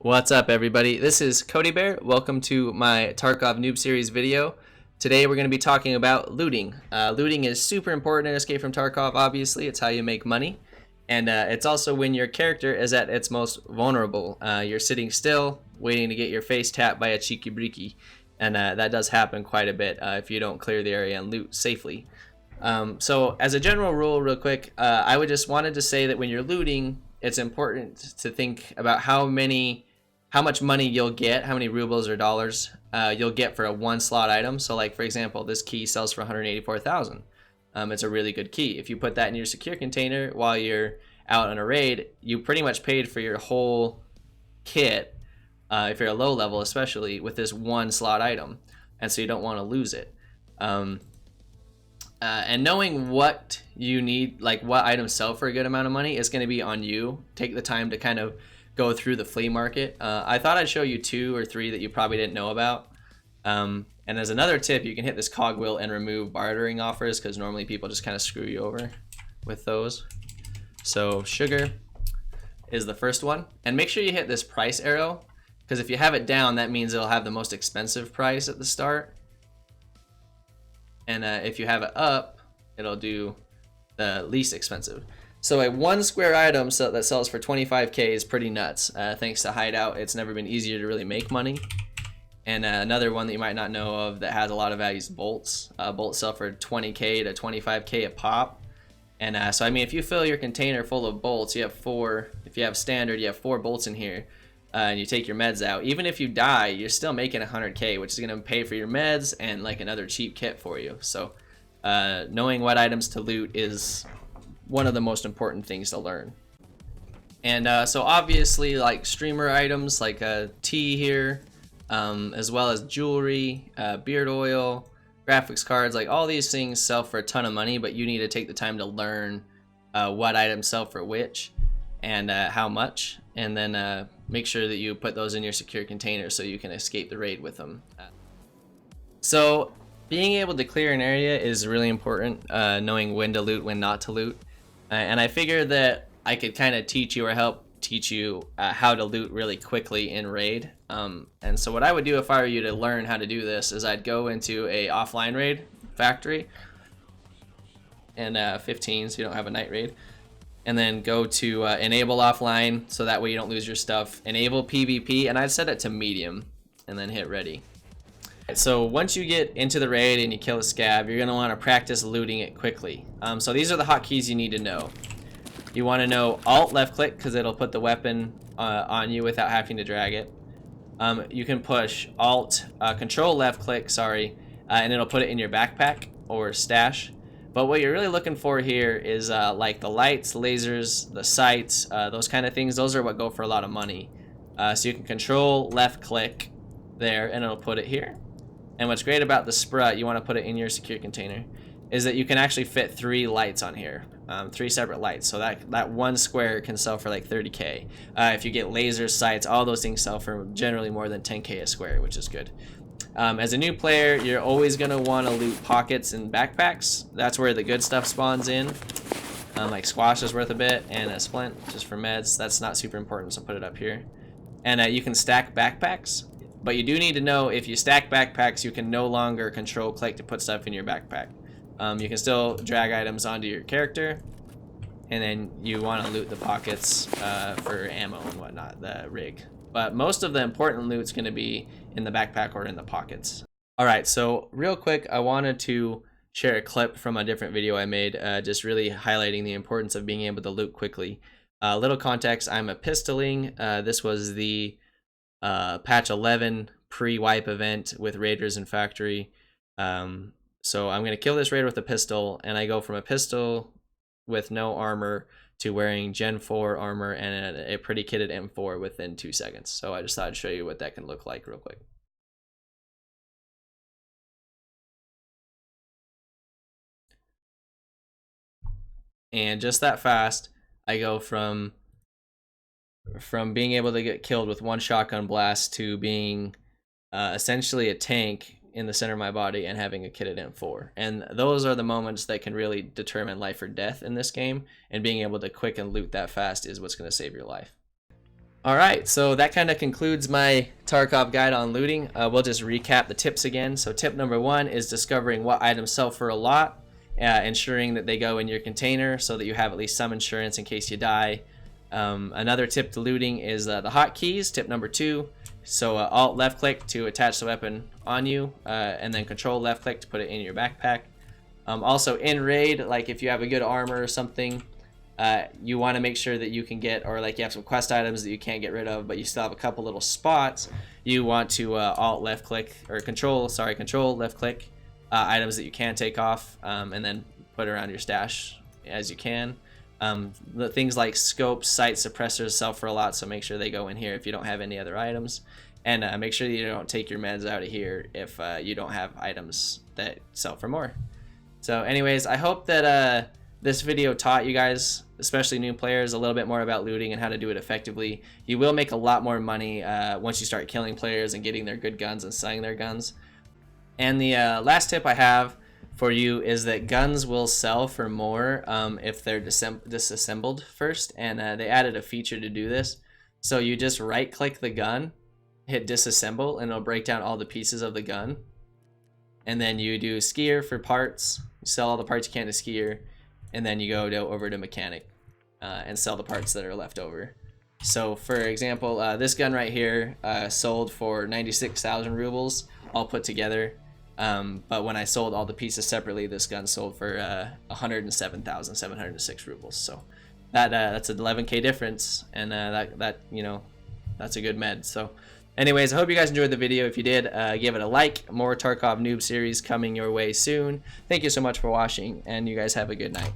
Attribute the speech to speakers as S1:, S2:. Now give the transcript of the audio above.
S1: What's up, everybody? This is Cody Bear. Welcome to my Tarkov Noob Series video. Today we're going to be talking about looting. Looting is super important in Escape from Tarkov, obviously. It's how you make money. And it's also when your character is at its most vulnerable. You're sitting still, waiting to get your face tapped by a cheeky breeky. And that does happen quite a bit if you don't clear the area and loot safely. So as a general rule, real quick, I would just wanted to say that when you're looting, it's important to think about how much money you'll get, how many rubles or dollars you'll get for a one slot item. So like, for example, this key sells for 184,000. It's a really good key. If you put that in your secure container while you're out on a raid, you pretty much paid for your whole kit, if you're a low level especially, with this one slot item. And so you don't want to lose it. And knowing what you need, like what items sell for a good amount of money, is going to be on you. Take the time to kind of go through the flea market. I thought I'd show you 2 or 3 that you probably didn't know about. And as another tip, you can hit this cogwheel and remove bartering offers, because normally people just kind of screw you over with those. So sugar is the first one. And make sure you hit this price arrow, because if you have it down, that means it'll have the most expensive price at the start. And if you have it up, it'll do the least expensive. So a 1 square item that sells for 25k is pretty nuts. Thanks to Hideout, it's never been easier to really make money. And another one that you might not know of that has a lot of value is bolts. Bolts sell for 20k to 25k a pop. And so I mean, if you fill your container full of bolts, you have 4. If you have standard, you have 4 bolts in here. And you take your meds out. Even if you die, you're still making 100k, which is going to pay for your meds and like another cheap kit for you. So knowing what items to loot is one of the most important things to learn. And so obviously, like streamer items like tea here, as well as jewelry, beard oil, graphics cards, like all these things sell for a ton of money, but you need to take the time to learn what items sell for which and how much, and then make sure that you put those in your secure container so you can escape the raid with them. So being able to clear an area is really important, knowing when to loot, when not to loot. And I figured that I could kind of teach you or help teach you how to loot really quickly in raid. And so what I would do if I were you to learn how to do this is I'd go into a offline raid factory and 15, so you don't have a night raid. And then go to enable offline, so that way you don't lose your stuff. Enable PvP, and I'd set it to medium, and then hit ready. So once you get into the raid and you kill a scab, you're going to want to practice looting it quickly. So these are the hotkeys you need to know. You want to know Alt left click, because it'll put the weapon on you without having to drag it. You can push Alt Control left click, and it'll put it in your backpack or stash. But what you're really looking for here is like the lights, lasers, the sights, those kind of things. Those are what go for a lot of money. So you can Control left click there and it'll put it here. And what's great about the sprut, you want to put it in your secure container, is that you can actually fit 3 lights on here, 3 separate lights. So that 1 square can sell for like 30k. If you get lasers, sights, all those things sell for generally more than 10k a square, which is good. As a new player, you're always going to want to loot pockets and backpacks. That's where the good stuff spawns in. Like squash is worth a bit, and a splint just for meds. That's not super important, so put it up here. And you can stack backpacks, but you do need to know if you stack backpacks, you can no longer control click to put stuff in your backpack. You can still drag items onto your character, and then you want to loot the pockets for ammo and whatnot, the rig. But most of the important loot's going to be in the backpack or in the pockets. Alright, so real quick, I wanted to share a clip from a different video I made, just really highlighting the importance of being able to loot quickly. Little context, I'm a pistoling. This was the patch 11 pre-wipe event with raiders in factory. So I'm going to kill this raider with a pistol, and I go from a pistol with no armor to wearing Gen 4 armor and a pretty kitted M4 within 2 seconds. So I just thought I'd show you what that can look like real quick. And just that fast, I go from being able to get killed with 1 shotgun blast to being essentially a tank in the center of my body and having a kitted M4. And those are the moments that can really determine life or death in this game, and being able to quick and loot that fast is what's going to save your life. Alright, so that kind of concludes my Tarkov guide on looting. We'll just recap the tips again. So tip number 1 is discovering what items sell for a lot, ensuring that they go in your container so that you have at least some insurance in case you die. Another tip to looting is the hotkeys, tip number 2. So alt left click to attach the weapon on you, and then control left click to put it in your backpack. Also in raid, like if you have a good armor or something, you want to make sure that you can get, or like you have some quest items that you can't get rid of, but you still have a couple little spots. You want to alt left click or control left click items that you can take off, and then put around your stash as you can. The things like scopes, sight suppressors sell for a lot, so make sure they go in here if you don't have any other items, and make sure that you don't take your meds out of here if you don't have items that sell for more. So anyways, I hope that this video taught you guys, especially new players, a little bit more about looting and how to do it effectively. You will make a lot more money once you start killing players and getting their good guns and selling their guns. And the last tip I have for you is that guns will sell for more if they're disassembled first, and they added a feature to do this. So you just right click the gun, hit disassemble, and it'll break down all the pieces of the gun. And then you do skier for parts, you sell all the parts you can to skier, and then you go over to mechanic and sell the parts that are left over. So for example, this gun right here sold for 96,000 rubles all put together, but when I sold all the pieces separately, this gun sold for 107,706 rubles. So that's an 11k difference, and that you know, that's a good med. So anyways, I hope you guys enjoyed the video. If you did, give it a like. More Tarkov noob series coming your way soon. Thank you so much for watching, and you guys have a good night.